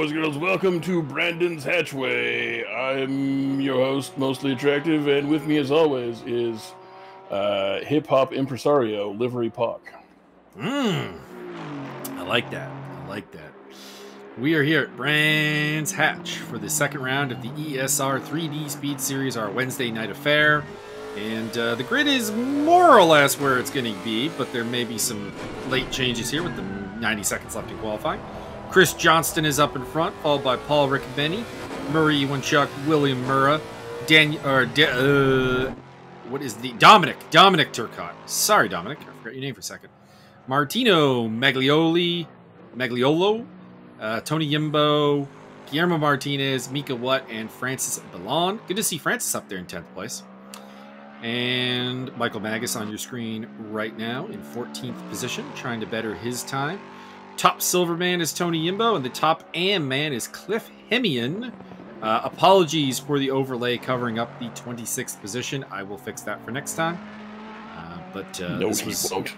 boys and girls, welcome to Brandon's Hatchway. I'm your host, Mostly Attractive, and with me as always is hip-hop impresario, Livery Pock. I like that. We are here at Brand's Hatch for the second round of the ESR 3D Speed Series, our Wednesday night affair. And the grid is more or less where it's going to be, but there may be some late changes here with the 90 seconds left in qualifying. Chris Johnston is up in front, followed by Paul Riccobeni, Murray Iwanchuk, William Murrah, Dominic Turcotte. Sorry, Dominic, I forgot your name for a second. Martino Magliolo, Tony Yimbo, Guillermo Martinez, Mika Watt, and Francis Ballon. Good to see Francis up there in 10th place. And Michael Magas on your screen right now in 14th position, trying to better his time. Top silver man is Tony Yimbo, and the top AM man is Cliff Hemian. Apologies for the overlay covering up the 26th position. I will fix that for next time. No, he won't.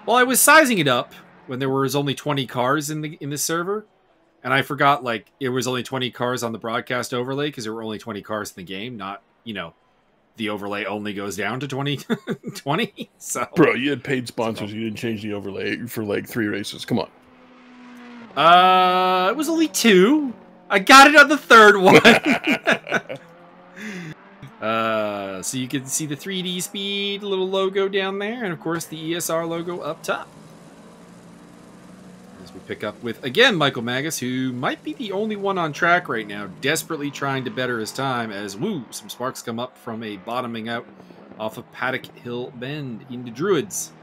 Well, I was sizing it up when there was only 20 cars in the server, and I forgot like it was only 20 cars on the broadcast overlay because there were only 20 cars in the game, not, you know, the overlay only goes down to 20. So, bro, you had paid sponsors. You didn't change the overlay for like 3 races. Come on. It was only 2. I got it on the 3rd one. So you can see the 3D Speed little logo down there, and of course the ESR logo up top. As we pick up with, again, Michael Magas, who might be the only one on track right now, desperately trying to better his time as, some sparks come up from a bottoming out off of Paddock Hill Bend into Druids.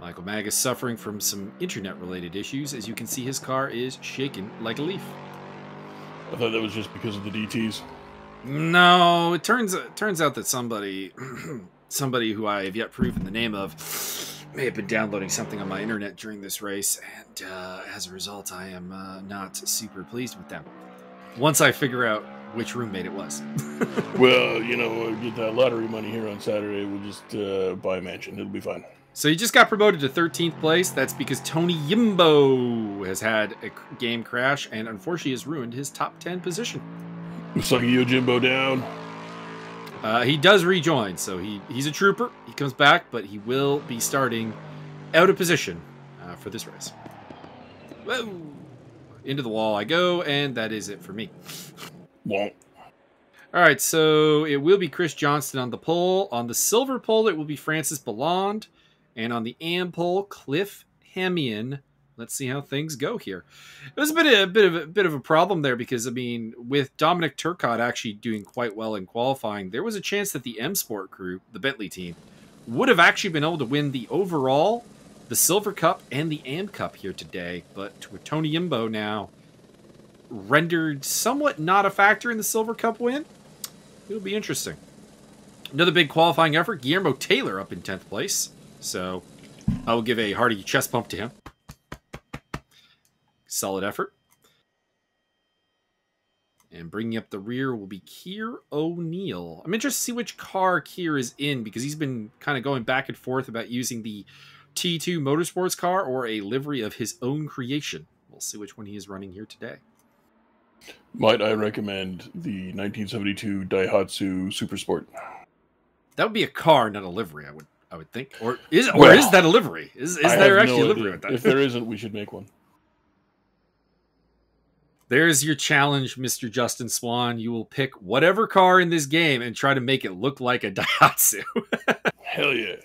Michael Magas suffering from some internet-related issues. As you can see, his car is shaking like a leaf. I thought that was just because of the DTs. No, it turns out that somebody who I have yet proven the name of may have been downloading something on my internet during this race, and as a result, I am not super pleased with them. Once I figure out which roommate it was. Well, you know, get that lottery money here on Saturday. We'll just buy a mansion. It'll be fine. So he just got promoted to 13th place. That's because Tony Yimbo has had a game crash and unfortunately has ruined his top 10 position. Looks like Yojimbo down. He does rejoin, so he's a trooper. He comes back, but he will be starting out of position for this race. Whoa! Into the wall I go, and that is it for me. Won't. All right, so it will be Chris Johnston on the pole. On the silver pole, it will be Francis Ballon. And on the AM pole, Cliff Hemian. Let's see how things go here. It was a bit of a problem there because, I mean, with Dominic Turcotte actually doing quite well in qualifying, there was a chance that the M Sport crew, the Bentley team, would have actually been able to win the overall, the Silver Cup, and the AM Cup here today. But with Tony Yimbo now rendered somewhat not a factor in the Silver Cup win, it'll be interesting. Another big qualifying effort, Guillermo Taylor up in 10th place. So I will give a hearty chest pump to him. Solid effort. And bringing up the rear will be Keir O'Neill. I'm interested to see which car Keir is in because he's been kind of going back and forth about using the T2 Motorsports car or a livery of his own creation. We'll see which one he is running here today. Might I recommend the 1972 Daihatsu Super Sport? That would be a car, not a livery, I would think. Or is that a livery? Is there actually a livery with that? If there isn't, we should make one. There's your challenge, Mr. Justin Swan. You will pick whatever car in this game and try to make it look like a Daihatsu. Hell yeah.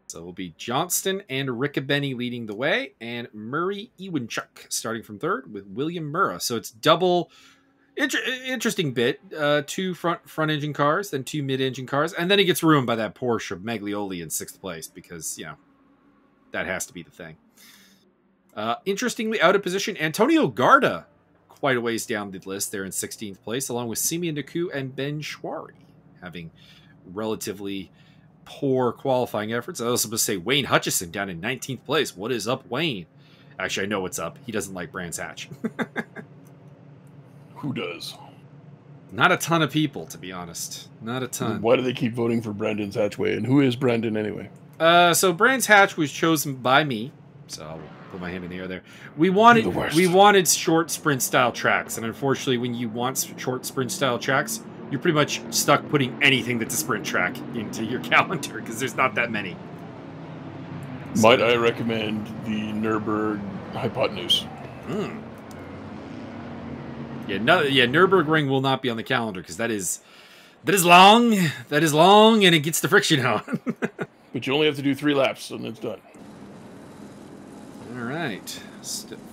So it will be Johnston and Riccobeni leading the way, and Murray Iwanchuk starting from 3rd with William Murrah. So it's double... Interesting bit. 2 front engine cars, then 2 mid engine cars, and then he gets ruined by that Porsche of Maglioli in 6th place because, you know, that has to be the thing. Interestingly, out of position, Antonio Garda, quite a ways down the list there in 16th place, along with Simeon Naku and Ben Schwari, having relatively poor qualifying efforts. I was supposed to say Wayne Hutchison down in 19th place. What is up, Wayne? Actually, I know what's up. He doesn't like Brands Hatch. Who does? Not a ton of people, to be honest. Not a ton. Why do they keep voting for Brandon's Hatchway? And who is Brandon anyway? So Brands Hatch was chosen by me, so I'll put my hand in the air there. We wanted short sprint style tracks, and unfortunately, when you want short sprint style tracks, you're pretty much stuck putting anything that's a sprint track into your calendar because there's not that many. Might I recommend the Nürburgring Hypotenuse? Yeah, Nürburgring will not be on the calendar because that is long. That is long, and it gets the friction on. But you only have to do 3 laps, and it's done. All right,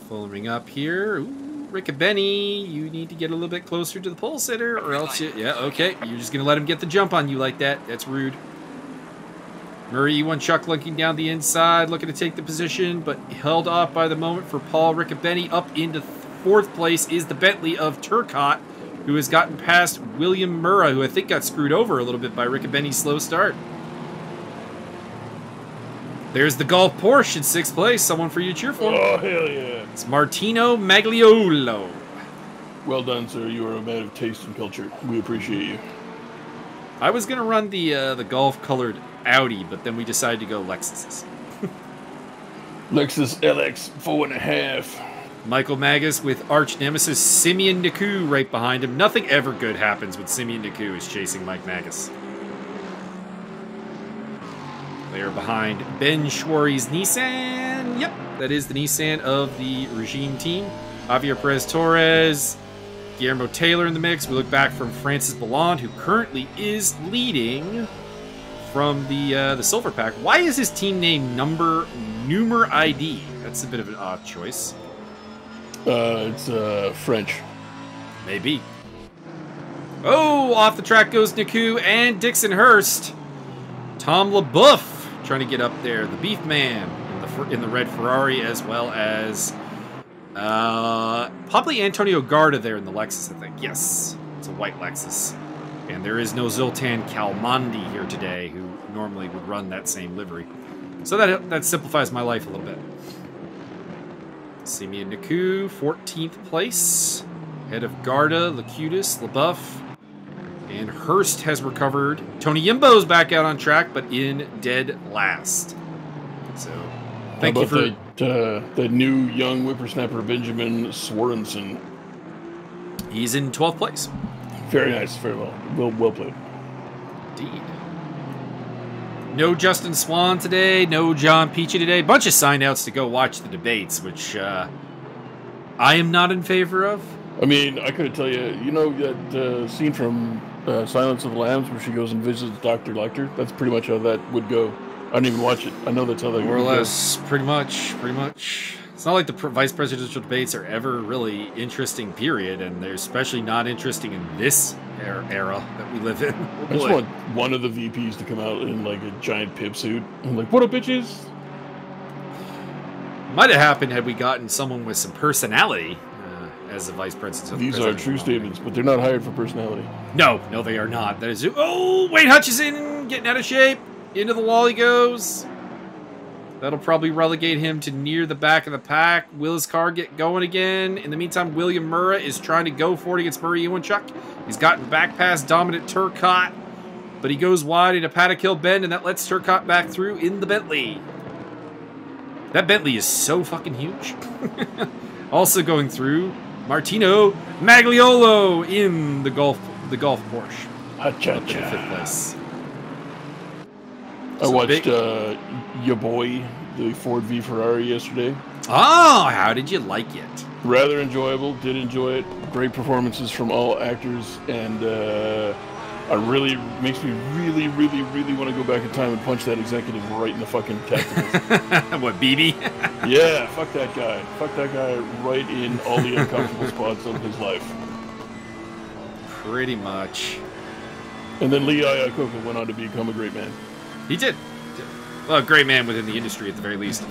following up here. Ooh, Riccobeni, you need to get a little bit closer to the pole sitter, or else okay, you're just gonna let him get the jump on you like that. That's rude. Murray E1 Chuck looking down the inside, looking to take the position, but held off by the moment for Paul Riccobeni. Up into 4th place is the Bentley of Turcotte, who has gotten past William Murrah, who I think got screwed over a little bit by Riccobeni's slow start. There's the Golf Porsche in 6th place. Someone for you to cheer for. Oh, hell yeah. It's Martino Magliolo. Well done, sir. You are a man of taste and culture. We appreciate you. I was going to run the golf-colored Audi, but then we decided to go Lexuses. Lexus LX 4.5. Michael Magas with arch nemesis Simeon Naku right behind him. Nothing ever good happens when Simeon Naku is chasing Mike Magas. They are behind Ben Schwarry's Nissan. Yep, that is the Nissan of the Regime team. Javier Perez Torres, Guillermo Taylor in the mix. We look back from Francis Ballond, who currently is leading from the Silver Pack. Why is his team name Numer ID? That's a bit of an odd choice. It's French. Maybe. Oh, off the track goes Naku and Dixon Hurst. Tom LaBeouf trying to get up there. The Beef Man in the red Ferrari, as well as probably Antonio Garda there in the Lexus, I think. Yes, it's a white Lexus. And there is no Zoltan Kalmandi here today, who normally would run that same livery. So that simplifies my life a little bit. Simeon Naku, 14th place. Head of Garda, Locutus, LaBeouf. And Hurst has recovered. Tony Yimbo's back out on track, but in dead last. So, thank you for the new young whippersnapper Benjamin Swarenson. He's in 12th place. Very nice, very well. Well played. Indeed. No Justin Swan today. No John Peachy today. Bunch of sign-outs to go watch the debates, which I am not in favor of. I mean, I could tell you, you know that scene from Silence of the Lambs where she goes and visits Dr. Lecter? That's pretty much how that would go. I don't even watch it. I know that's how that would go. More or less, pretty much. It's not like the vice presidential debates are ever really interesting, period, and they're especially not interesting in this era that we live in. Oh, I just want one of the VPs to come out in like a giant pip suit. I'm like, what up, bitches? Might have happened had we gotten someone with some personality as the vice president. These are true statements, but they're not hired for personality. No, they are not. That is. Oh, Wade Hutchison getting out of shape. Into the wall he goes. That'll probably relegate him to near the back of the pack. Will his car get going again? In the meantime, William Murrah is trying to go for it against Murray Ewanchuk. He's gotten back past dominant Turcotte, but he goes wide into Paddock Hill bend, and that lets Turcotte back through in the Bentley. That Bentley is so fucking huge. Also going through, Martino Magliolo in the Golf Porsche. Ha-cha-cha. Fifth place. I watched your boy, the Ford v Ferrari, yesterday. Oh, how did you like it? Rather enjoyable. Did enjoy it. Great performances from all actors, and makes me really want to go back in time and punch that executive right in the fucking testicles. What, BB? Yeah, fuck that guy. Fuck that guy right in all the uncomfortable spots of his life. Pretty much. And then Lee Iacocca went on to become a great man. He did. Well, a great man within the industry at the very least.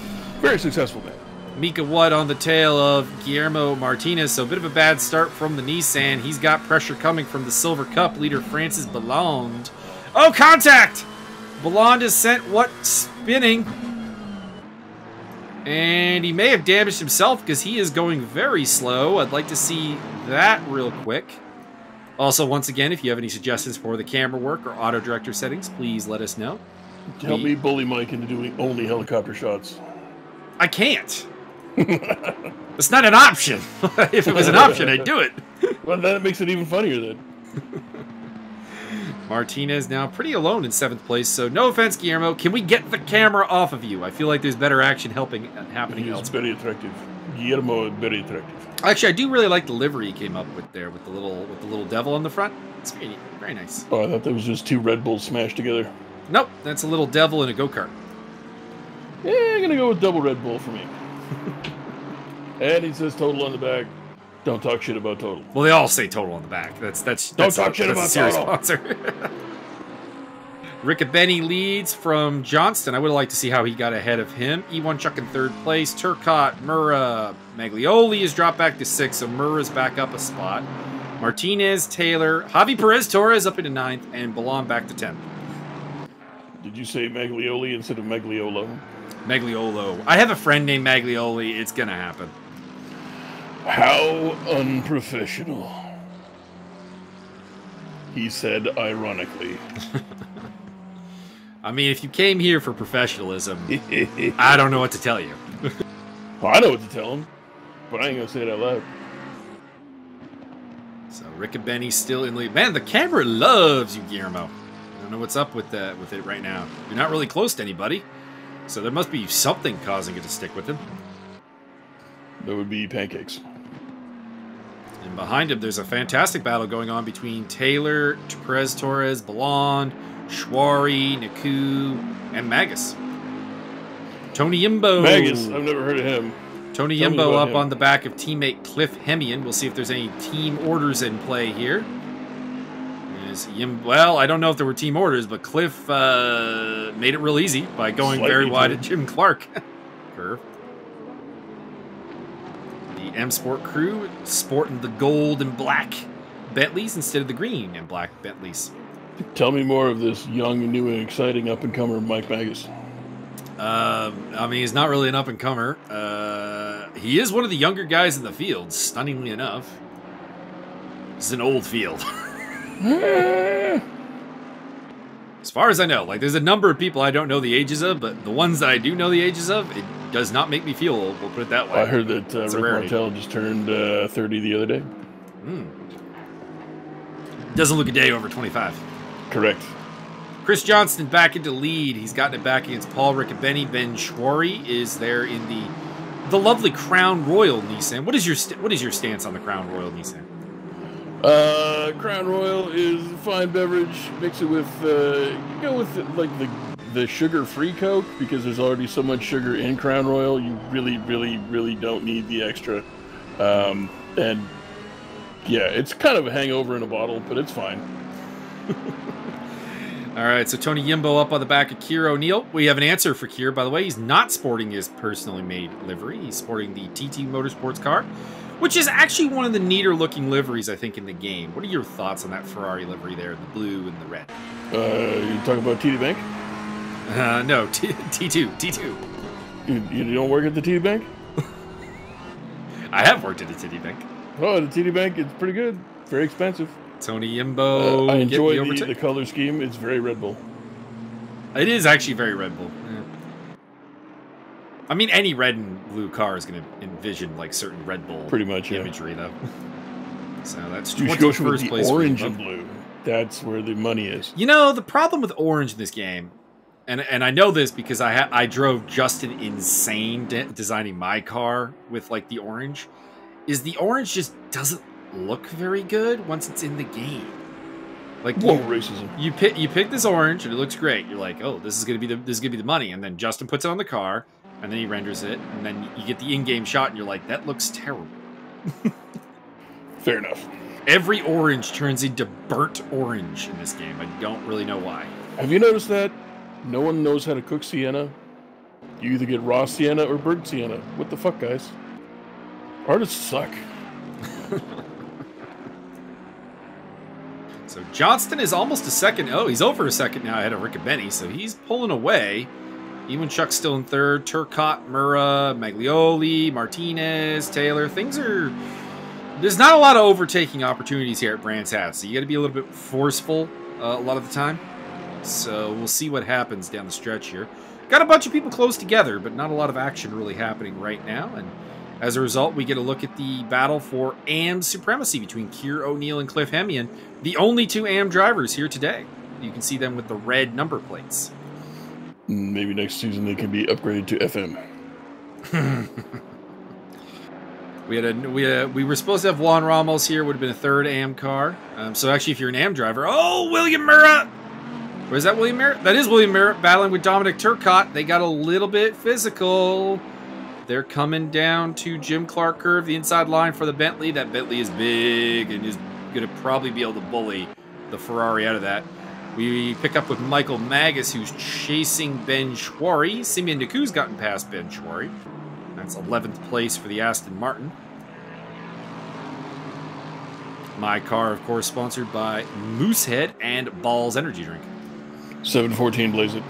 Very successful man. Mika Wood on the tail of Guillermo Martinez. So a bit of a bad start from the Nissan. He's got pressure coming from the Silver Cup leader, Francis Ballond. Oh, contact! Ballond is sent spinning. And he may have damaged himself because he is going very slow. I'd like to see that real quick. Also, once again, if you have any suggestions for the camera work or auto director settings, please let us know. Help me bully Mike into doing only helicopter shots. I can't. It's not an option. If it was an option, I'd do it. Well, that makes it even funnier then. Martinez now pretty alone in 7th place, so no offense, Guillermo. Can we get the camera off of you? I feel like there's better action happening He's elsewhere. very attractive. Guillermo is very attractive. Actually, I do really like the livery he came up with there with the little devil on the front. It's very neat, very nice. Oh, I thought that was just 2 Red Bulls smashed together. Nope, that's a little devil in a go-kart. Yeah, I'm gonna go with double Red Bull for me. And he says total on the back. Don't talk shit about total. Well, they all say total on the back. That's Don't talk shit about a serious total. sponsor. Riccobeni leads from Johnston. I would like to see how he got ahead of him. E1 Chuck in 3rd place. Turcotte, Murrah, Maglioli has dropped back to 6th, so Murrah's back up a spot. Martinez, Taylor, Javi Perez Torres up into 9th, and Ballon back to 10th. Did you say Maglioli instead of Magliolo? Magliolo. I have a friend named Maglioli. It's gonna happen. How unprofessional. He said ironically. I mean, if you came here for professionalism, I don't know what to tell you. Well, I know what to tell him, but I ain't gonna say it out loud. So Riccobeni's still in lead. Man, the camera loves you, Guillermo. I don't know what's up with it right now. You're not really close to anybody, so there must be something causing it to stick with him. That would be pancakes. And behind him, there's a fantastic battle going on between Taylor, Perez Torres, Ballon, Schwari, Naku, and Magas. Tony Yimbo. Magas, I've never heard of him. Tony Tell me Yimbo about up him. on the back of teammate Cliff Hemian. We'll see if there's any team orders in play here. Well, I don't know if there were team orders, but Cliff made it real easy by going Slightly very wide too. at Jim Clark. Curve. The M Sport crew sporting the gold and black Bentleys instead of the green and black Bentleys. Tell me more of this young, new, and exciting up-and-comer Mike Magas. I mean, he's not really an up-and-comer. He is one of the younger guys in the field, stunningly enough. It's an old field. As far as I know, like, there's a number of people I don't know the ages of, but the ones that I do know the ages of, it does not make me feel old, we'll put it that way. I heard that It's a Rick rarity. Martel just turned 30 the other day. Doesn't look a day over 25. Correct. Chris Johnston back into lead. He's gotten it back against Paul Riccobeni. Ben Schwari is there in the lovely Crown Royal Nissan. What is your stance on the Crown Royal Nissan? Crown Royal is a fine beverage. Mix it with, go with like the sugar-free Coke, because there's already so much sugar in Crown Royal. You really, really, really don't need the extra. And yeah, it's kind of a hangover in a bottle, but it's fine. All right, so Tony Yimbo up on the back of Keir O'Neill. We have an answer for Keir, by the way. He's not sporting his personally made livery. He's sporting the TT Motorsports car, which is actually one of the neater looking liveries, I think, in the game. What are your thoughts on that Ferrari livery there, the blue and the red? You talking about TD Bank? No, T2. You don't work at the TD Bank? I have worked at a TD Bank. Oh, the TD Bank, it's pretty good. Very expensive. Tony Yimbo. I enjoy getting the overtake. color scheme. It's very Red Bull. It is actually very Red Bull. Yeah. I mean, any red and blue car is going to envision like certain Red Bull Pretty much, yeah. imagery, though. So that's You should go for 21st the place. orange for and blue. That's where the money is. You know, the problem with orange in this game, and I know this because I drove Justin insane designing my car with like the orange, is the orange just doesn't look very good once it's in the game. Like Racism. you pick this orange and it looks great. You're like, oh, this is gonna be the money, and then Justin puts it on the car, and then he renders it, and then you get the in-game shot, and you're like, that looks terrible. Fair enough. Every orange turns into burnt orange in this game. I don't really know why. Have you noticed that no one knows how to cook sienna? You either get raw sienna or burnt sienna. What the fuck, guys? Artists suck. So Johnston is almost a second. Oh, he's over a second now ahead of Riccobeni, so he's pulling away. Even Chuck's still in third. Turcotte, Murrah, Maglioli, Martinez, Taylor. There's not a lot of overtaking opportunities here at Brands Hatch, so you got to be a little bit forceful a lot of the time. So we'll see what happens down the stretch here. Got a bunch of people close together, but not a lot of action really happening right now. And as a result, we get a look at the battle for AM supremacy between Keir O'Neill and Cliff Hemian, the only 2 AM drivers here today. You can see them with the red number plates. Maybe next season they can be upgraded to FM. We were supposed to have Juan Ramos here. Would have been a 3rd AM car. So actually, if you're an AM driver, oh, William Murrah! Where's that William Merritt? That is William Merritt battling with Dominic Turcotte. They got a little bit physical. They're coming down to Jim Clark curve, the inside line for the Bentley. That Bentley is big and is going to probably be able to bully the Ferrari out of that. We pick up with Michael Magas, who's chasing Ben Schwarry. Simeon Naku's gotten past Ben Schwarry. That's 11th place for the Aston Martin. My car, of course, sponsored by Moosehead and Balls Energy Drink. 714 blaze it.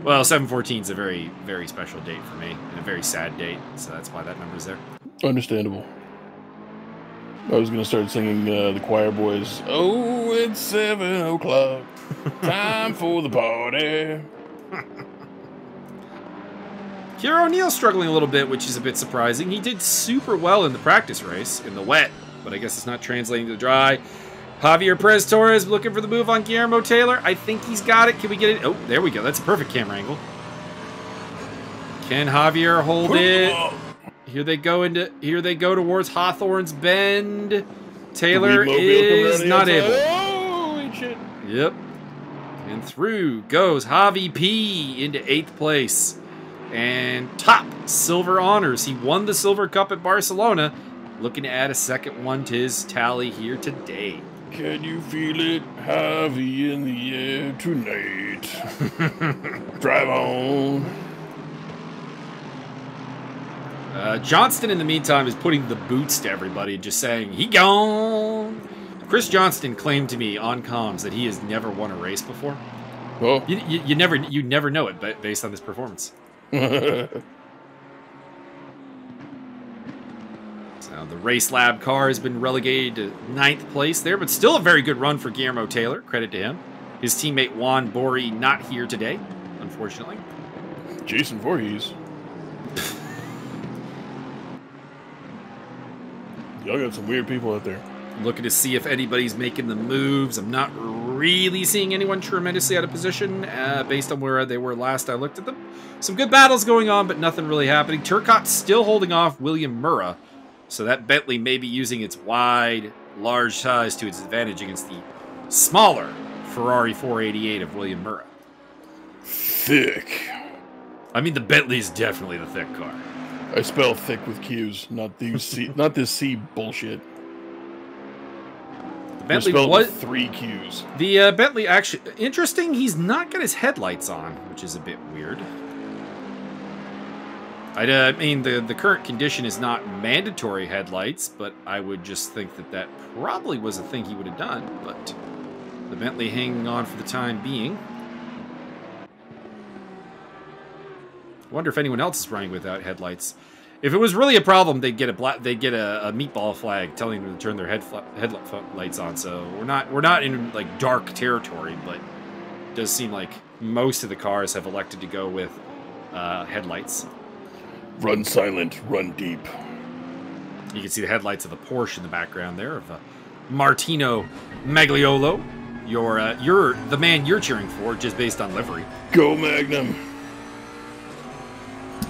Well, 714 is a very, very special date for me, and a very sad date, so that's why that number's there. Understandable. I was going to start singing the choir boys. Oh, it's 7 o'clock. Time for the party. Keir O'Neill struggling a little bit, which is a bit surprising. He did super well in the practice race, in the wet, but I guess it's not translating to the dry. Javier Perez Torres looking for the move on Guillermo Taylor. I think he's got it. Can we get it? Oh, there we go. That's a perfect camera angle. Can Javier hold it? Here they go towards Hawthorne's Bend. Taylor is not able. Oh, shit. Yep. And through goes Javi P into 8th place. And top silver honors. He won the Silver Cup at Barcelona. Looking to add a 2nd one to his tally here today. Can you feel it, Javi, in the air tonight? Drive on. Johnston, in the meantime, is putting the boots to everybody and just saying, he gone. Chris Johnston claimed to me on comms that he has never won a race before. Oh. You never know it based on this performance. So the Race Lab car has been relegated to 9th place there, but still a very good run for Guillermo Taylor. Credit to him. His teammate Juan Borri not here today, unfortunately. Jason Voorhees. Y'all got some weird people out there. Looking to see if anybody's making the moves. I'm not really seeing anyone tremendously out of position based on where they were last I looked at them. Some good battles going on, but nothing really happening. Turcotte still holding off William Murrah. So that Bentley may be using its wide, large size to its advantage against the smaller Ferrari 488 of William Murrah. Thick. I mean, the Bentley is definitely the thick car. I spell thick with Q's, not these C, not this C bullshit. The Bentley was 3 Q's. The Bentley actually interesting. He's not got his headlights on, which is a bit weird. I mean, the current condition is not mandatory headlights, but I would just think that that probably was a thing he would have done. But the Bentley hanging on for the time being. Wonder if anyone else is running without headlights. If it was really a problem, they'd get a meatball flag telling them to turn their headlights on. So we're not in like dark territory, but it does seem like most of the cars have elected to go with headlights. Run silent, run deep. You can see the headlights of the Porsche in the background there of Martino Magliolo. You're the man you're cheering for, just based on livery. Go Magnum.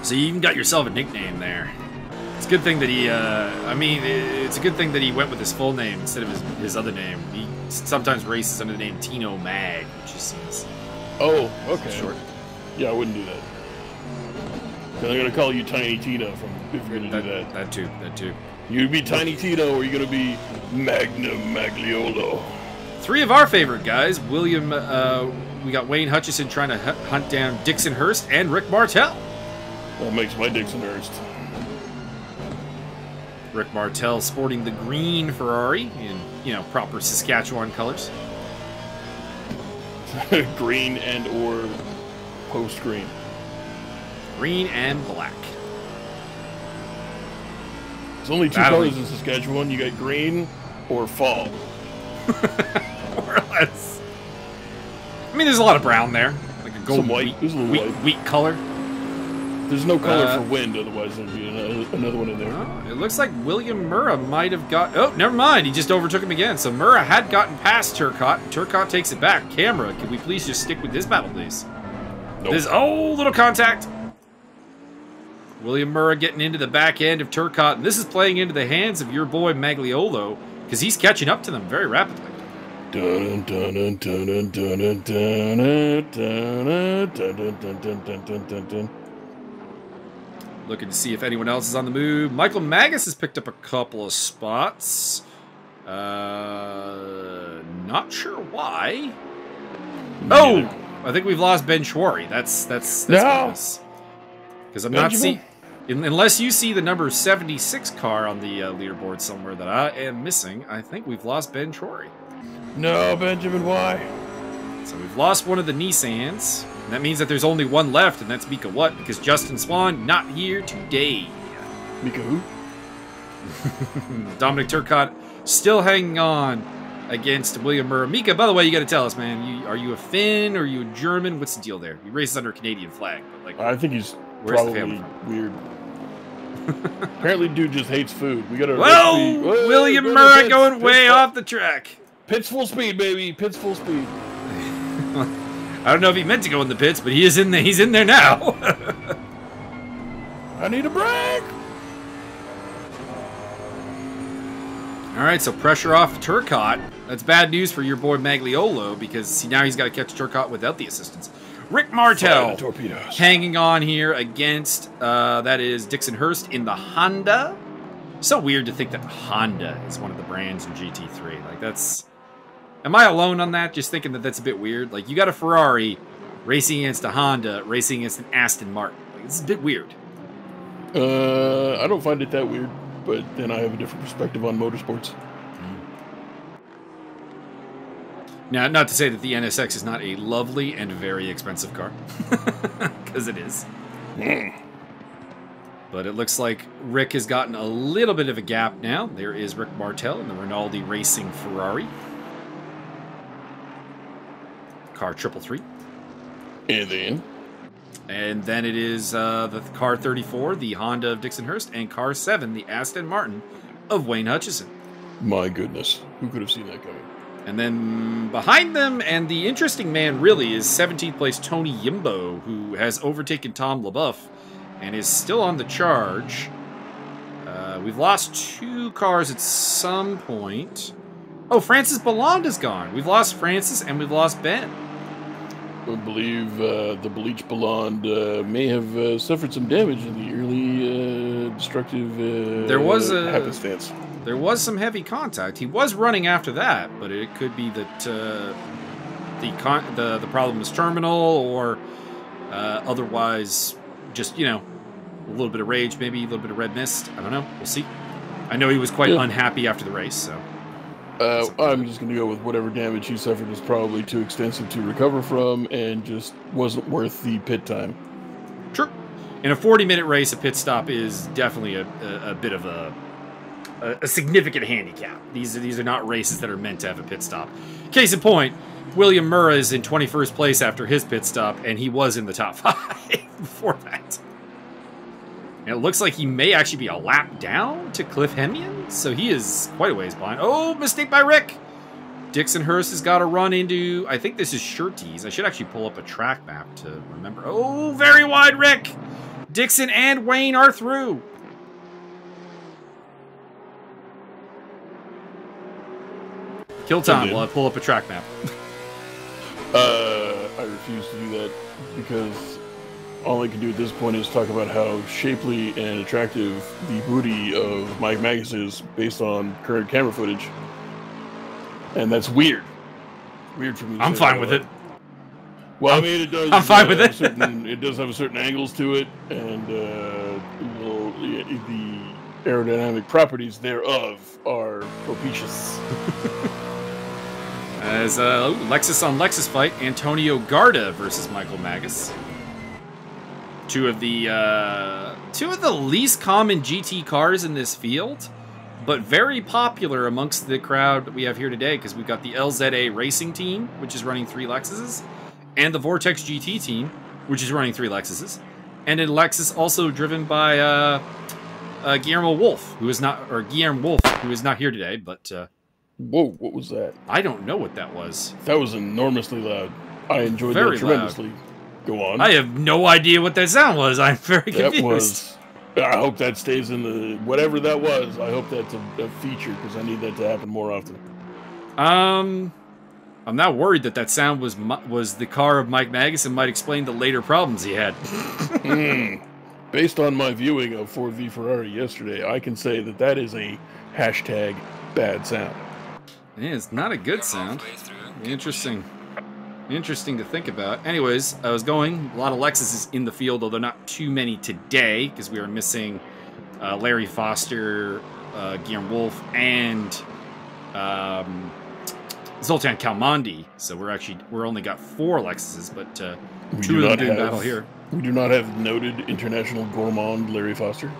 So you even got yourself a nickname there. It's a good thing that he, it's a good thing that he went with his full name instead of his other name. He sometimes races under the name Tino Mag, which just seems... Oh, okay. Short. Yeah, I wouldn't do that. Because I'm going to call you Tiny Tino if you're going to do that. That too. You'd be Tiny Tino, or you're going to be Magnum Magliolo. 3 of our favorite guys, William, we got Wayne Hutchison trying to hunt down Dixon Hurst and Rick Martel. That makes my Dixon Hurst. Rick Martel sporting the green Ferrari in, proper Saskatchewan colors. Green and or post green. Green and black. There's only 2 colors in Saskatchewan. You got green or fall. More or less. I mean, there's a lot of brown there, like a golden white. There's a little white. Wheat color. There's no color for wind, otherwise there'd be another one in there. Oh, it looks like William Murrah might have got... Oh, never mind. He just overtook him again. So Murrah had gotten past Turcotte. Turcotte takes it back. Camera, can we please just stick with this battle, please? Nope. There's, oh, little contact. William Murrah getting into the back end of Turcotte. And this is playing into the hands of your boy Magliolo, because he's catching up to them very rapidly. Dun, dun, dun, dun, dun, dun, dun, dun, dun, dun, dun, dun, dun. Looking to see if anyone else is on the move. Michael Magas has picked up a couple of spots. Not sure why. Oh, I think we've lost Ben Schwarry. That's because I'm not seeing, unless you see the number 76 car on the leaderboard somewhere that I am missing. I think we've lost Ben Schwarry. No, Benjamin, why? So we've lost one of the Nissans. And that means that there's only one left, and that's Mika what? Because Justin Swan not here today. Mika who? Dominic Turcotte still hanging on against William Murrah. Mika, by the way, you got to tell us, man. Are you a Finn? Or are you a German? What's the deal there? He races under a Canadian flag, but like, I think he's where's probably the family from? weird. Apparently, dude just hates food. We gotta. Whoa! William Murrah going way off the track. Pits full speed, baby. Pits full speed. I don't know if he meant to go in the pits, but he is in there. He's in there now. I need a break. All right, so pressure off Turcotte. That's bad news for your boy Magliolo because now he's got to catch Turcotte without the assistance. Rick Martel hanging on here against that is Dixon Hurst in the Honda. So weird to think that Honda is one of the brands in GT3. Like that's. Am I alone on that? Just thinking that that's a bit weird. Like, you got a Ferrari racing against a Honda, racing against an Aston Martin. Like, it's a bit weird. I don't find it that weird, but then I have a different perspective on motorsports. Now, not to say that the NSX is not a lovely and very expensive car, because it is. But it looks like Rick has gotten a little bit of a gap now. There is Rick Martel in the Rinaldi Racing Ferrari. Car 333. And then it is the car 34, the Honda of Dixon Hurst, and car 7, the Aston Martin of Wayne Hutchison. My goodness, who could have seen that coming? And then behind them, and the interesting man really is 17th place Tony Yimbo, who has overtaken Tom LaBeouf and is still on the charge. We've lost 2 cars at some point. Oh, Francis Ballond is gone. We've lost Francis and we've lost Ben. I believe the Bleach Blonde may have suffered some damage in the early destructive happenstance. There was some heavy contact. He was running after that, but it could be that the problem was terminal or otherwise just, you know, a little bit of rage, maybe a little bit of red mist. I don't know. We'll see. I know he was quite unhappy after the race, so. I'm just going to go with whatever damage he suffered was probably too extensive to recover from and just wasn't worth the pit time. True. In a 40-minute race, a pit stop is definitely a bit of a significant handicap. These are not races that are meant to have a pit stop. Case in point, William Murrah is in 21st place after his pit stop, and he was in the top 5 before that. And it looks like he may actually be a lap down to Cliff Hemian, so he is quite a ways behind. Oh, mistake by Rick! Dixon Hurst has got to run into, I think this is Surtees. I should actually pull up a track map to remember. Oh, very wide, Rick! Dixon and Wayne are through. Kill time while I pull up a track map. I refuse to do that because all I can do at this point is talk about how shapely and attractive the booty of Mike Magas is based on current camera footage. And that's weird. Weird for me to I'm say fine that. with it. Well, I mean, it does. I'm fine with it. It does have a certain angles to it, and the aerodynamic properties thereof are propitious. As Lexus on Lexus fight, Antonio Garda versus Michael Magas. Two of the least common GT cars in this field, but very popular amongst the crowd that we have here today because we've got the LZA Racing Team, which is running 3 Lexuses, and the Vortex GT team, which is running 3 Lexuses, and a Lexus also driven by Guillermo Wolf, who is not, or Guillermo Wolf, who is not here today. But whoa, what was that? I don't know what that was. That was enormously loud. I enjoyed that tremendously. Go on. I have no idea what that sound was. I'm very confused. That was. I hope that stays in the whatever that was. I hope that's a feature because I need that to happen more often. I'm not worried that sound was the car of Mike Magas and might explain the later problems he had. Based on my viewing of Ford v Ferrari yesterday, I can say that is a hashtag bad sound. Yeah, it's not a good sound. Interesting. Interesting to think about. Anyways, I was going. A lot of Lexuses in the field, although not too many today, because we are missing Larry Foster, Guillermo Wolf, and Zoltan Kalmandi. So we're only got 4 Lexuses, but 2 of them doing battle here. We do not have noted international gourmand Larry Foster.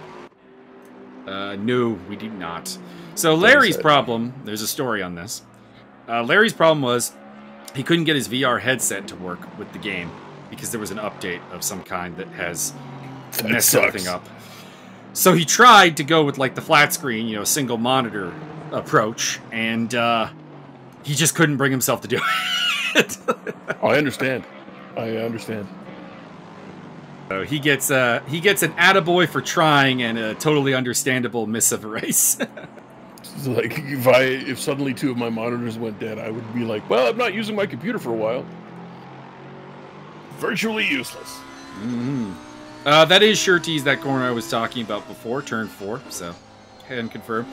No, we do not. So Larry's problem. There's a story on this. Larry's problem was he couldn't get his VR headset to work with the game because there was an update of some kind that has messed everything up. So he tried to go with like the flat screen, single monitor approach, and he just couldn't bring himself to do it. I understand. So he gets an attaboy for trying and a totally understandable miss of a race. It's like if suddenly 2 of my monitors went dead, I would be like, well, I'm not using my computer for a while. Virtually useless. Mm-hmm. That is Surtees, that corner I was talking about before, turn 4, so can confirm.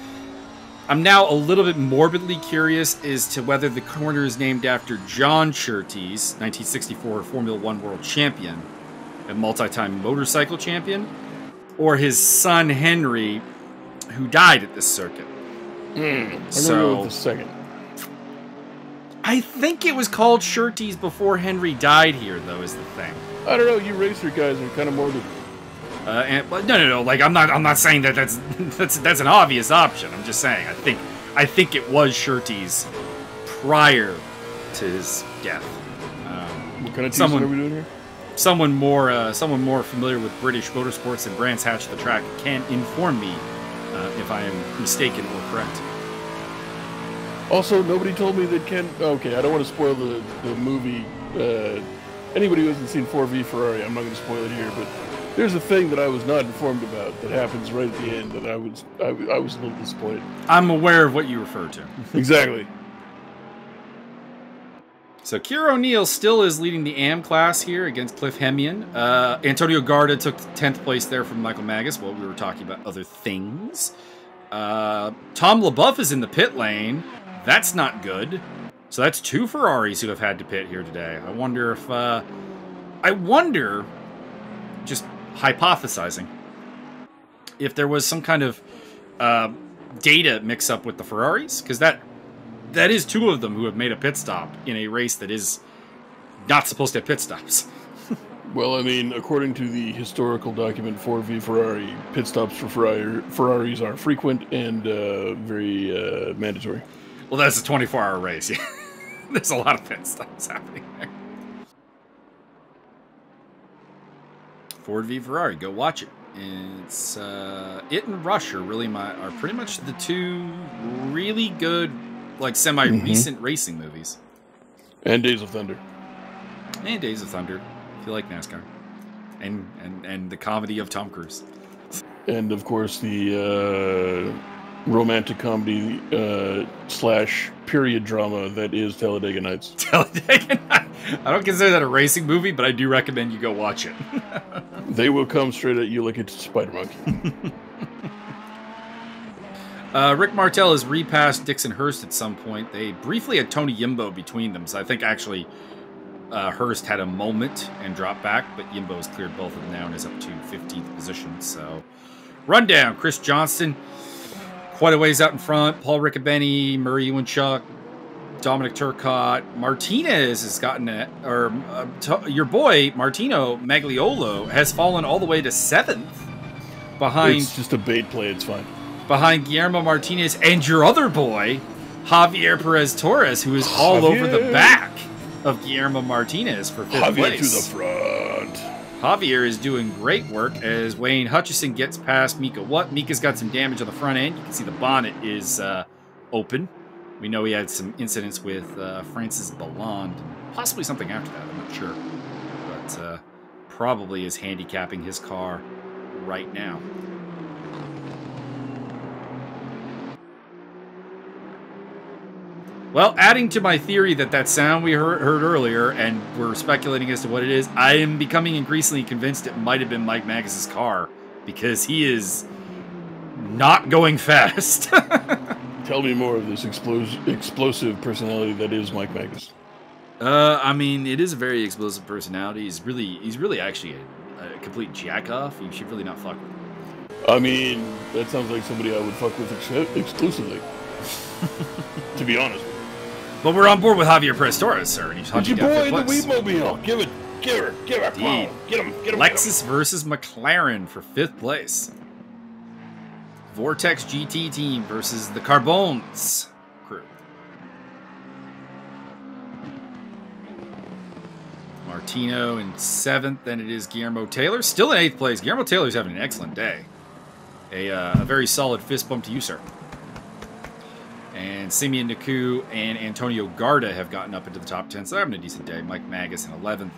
I'm now a little bit morbidly curious as to whether the corner is named after John Surtees, 1964 Formula 1 world champion, a multi-time motorcycle champion, or his son Henry, who died at this circuit. I'm gonna go with the second. I think it was called Surtees before Henry died here, though, is the thing. I don't know. You racer guys are kind of morbid. No. Like I'm not saying that's an obvious option. I'm just saying I think it was Surtees prior to his death. What kind of teasing are we doing here? Someone more familiar with British motorsports and Brands Hatch the track can inform me if I am mistaken or correct. Also, nobody told me that Ken... Okay, I don't want to spoil the movie. Anybody who hasn't seen 4v Ferrari, I'm not going to spoil it here, but there's a thing that I was not informed about that happens right at the end that I was a little disappointed. I'm aware of what you refer to. Exactly. So Keir O'Neill still is leading the AM class here against Cliff Hemian. Antonio Garda took 10th place there from Michael Magas while we were talking about other things. Tom LaBeouf is in the pit lane. That's not good. So that's 2 Ferraris who have had to pit here today. I wonder, just hypothesizing, if there was some kind of data mix-up with the Ferraris, because that is 2 of them who have made a pit stop in a race that is not supposed to have pit stops. Well, I mean, according to the historical document 4v Ferrari, pit stops for Ferraris are frequent and very mandatory. Well, that's a 24-hour race. Yeah. There's a lot of pit stops happening there. Ford v Ferrari, go watch it. It's it and Rush are pretty much the 2 really good, like semi-recent racing movies. And Days of Thunder. And Days of Thunder, if you like NASCAR, and the comedy of Tom Cruise. And of course the romantic comedy / period drama that is Talladega Nights. Talladega Nights. I don't consider that a racing movie, but I do recommend you go watch it. They will come straight at you like it's Spider Monkey. Rick Martel has repassed Dixon Hurst at some point. They briefly had Tony Yimbo between them, so I think actually Hurst had a moment and dropped back, but Yimbo has cleared both of them now and is up to 15th position. So, rundown: Chris Johnston, quite a ways out in front. Paul Riccobeni, Murray Ewanchuk, Dominic Turcotte. Martinez has gotten your boy Martino Magliolo has fallen all the way to 7th behind. It's just a bait play. It's fine. Behind Guillermo Martinez and your other boy Javier Perez Torres, who is all over the back. of Guillermo Martinez for 5th Javier place. to the front. Javier is doing great work as Wayne Hutchison gets past Mika What. Mika's got some damage on the front end. You can see the bonnet is open. We know he had some incidents with Francis Balland. Possibly something after that, I'm not sure. But probably is handicapping his car right now. Well, adding to my theory that sound we heard earlier, and we're speculating as to what it is, I am becoming increasingly convinced it might have been Mike Magas' car, because he is not going fast. Tell me more of this explosive personality that is Mike Magas. I mean, it is a very explosive personality. He's really actually a complete jack-off. You should really not fuck with him. I mean, that sounds like somebody I would fuck with exclusively. To be honest. But we're on board with Javier Perez-Torres, sir. And he's It's your boy in the place. Weedmobile. Give her. Indeed. Get him. Lexus versus McLaren for 5th place. Vortex GT team versus the Carbones crew. Martino in 7th, then it is Guillermo Taylor. Still in 8th place. Guillermo Taylor's having an excellent day. A very solid fist bump to you, sir. And Simeon Naku and Antonio Garda have gotten up into the top 10, so they're having a decent day. Mike Magas in 11th.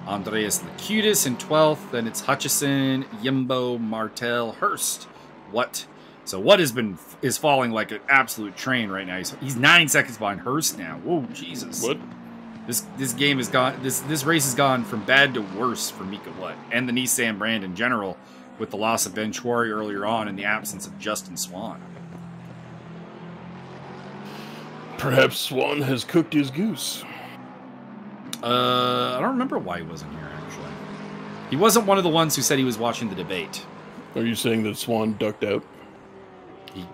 Andreas Lacutis in 12th. Then it's Hutchison, Yimbo, Martel, Hurst. What? So what is falling like an absolute train right now. He's 9 seconds behind Hurst now. Whoa, Jesus. What? This game has gone. This race has gone from bad to worse for Mika What and the Nissan brand in general, with the loss of Ben Schwarry earlier on and the absence of Justin Swan. Perhaps Swan has cooked his goose. I don't remember why he wasn't here, actually. He wasn't one of the ones who said he was watching the debate. Are you saying that Swan ducked out? He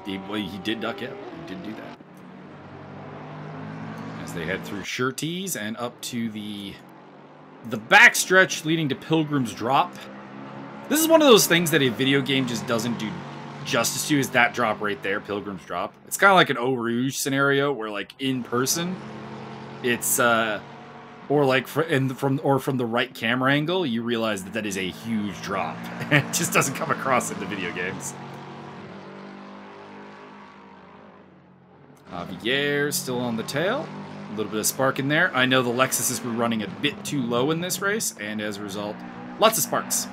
did duck out. He did do that. As they head through Surtees and up to the backstretch leading to Pilgrim's Drop. This is one of those things that a video game just doesn't do justice to, is that drop right there, Pilgrim's Drop. It's kind of like an Eau Rouge scenario where, like, in person, it's or like from the right camera angle, you realize that is a huge drop. And it just doesn't come across in the video games. Javier still on the tail. A little bit of spark in there. I know the Lexuses were running a bit too low in this race, and as a result, lots of sparks.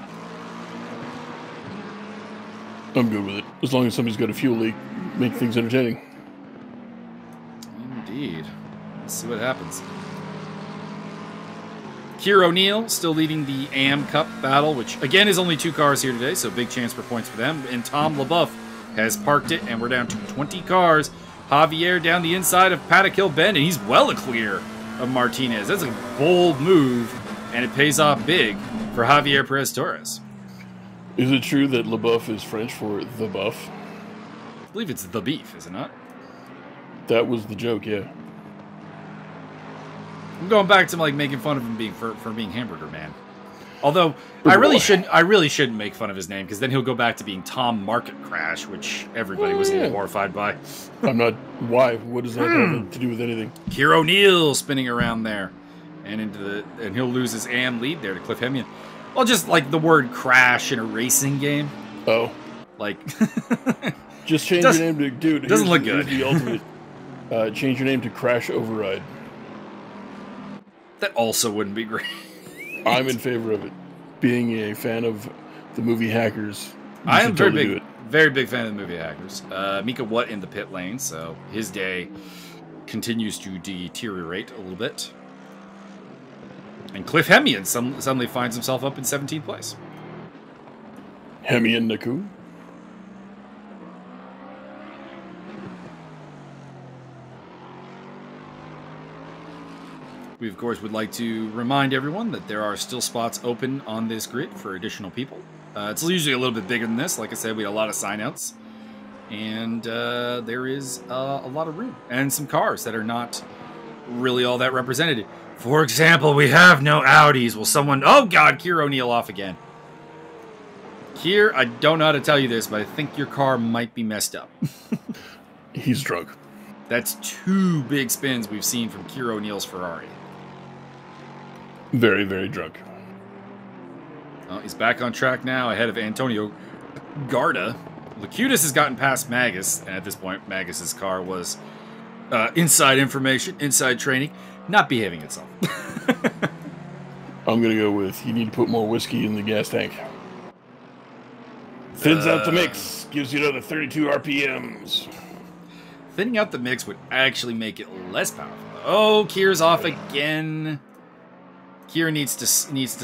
I'm good with it. As long as somebody's got a fuel leak, make things entertaining. Indeed. Let's see what happens. Keir O'Neill still leading the AM Cup battle, which again is only 2 cars here today, so big chance for points for them. And Tom LaBeouf has parked it, and we're down to 20 cars. Javier down the inside of Paddock Hill Bend, and he's well clear of Martinez. That's a bold move, and it pays off big for Javier Perez-Torres. Is it true that LaBeouf is French for the buff? I believe it's the beef, is it not? That was the joke, yeah. I'm going back to like making fun of him being for being Hamburger Man. Although I really shouldn't make fun of his name, because then he'll go back to being Tom Market Crash, which everybody was a little horrified by. I'm not. Why? What does that have to do with anything? Keir O'Neill spinning around there, and he'll lose his AM lead there to Cliff Hemian. Well, just like the word crash in a racing game. Oh, like just change your name to dude. Doesn't look good. Here's the ultimate. Change your name to Crash Override. That also wouldn't be great. I'm in favor of it. Being a fan of the movie Hackers, I am very big fan of the movie Hackers. Mika What in the pit lane, so his day continues to deteriorate a little bit. And Cliff Hemian suddenly finds himself up in 17th place. Hemian Naku. We, of course, would like to remind everyone that there are still spots open on this grid for additional people. It's usually a little bit bigger than this. Like I said, we had a lot of sign-outs. And there is a lot of room. And some cars that are not really all that represented. For example, we have no Audis. Will someone... Oh, God, Keir O'Neill off again. Keir, I don't know how to tell you this, but I think your car might be messed up. He's drunk. That's 2 big spins we've seen from Keir O'Neill's Ferrari. Very, very drunk. Well, he's back on track now, ahead of Antonio Garda. Locutus has gotten past Magas, and at this point, Magas's car was inside information, inside training, not behaving itself. I'm going to go with you need to put more whiskey in the gas tank. Thins out the mix, gives you another 32 RPMs. Thinning out the mix would actually make it less powerful. Oh, Kier's off again. Kier needs to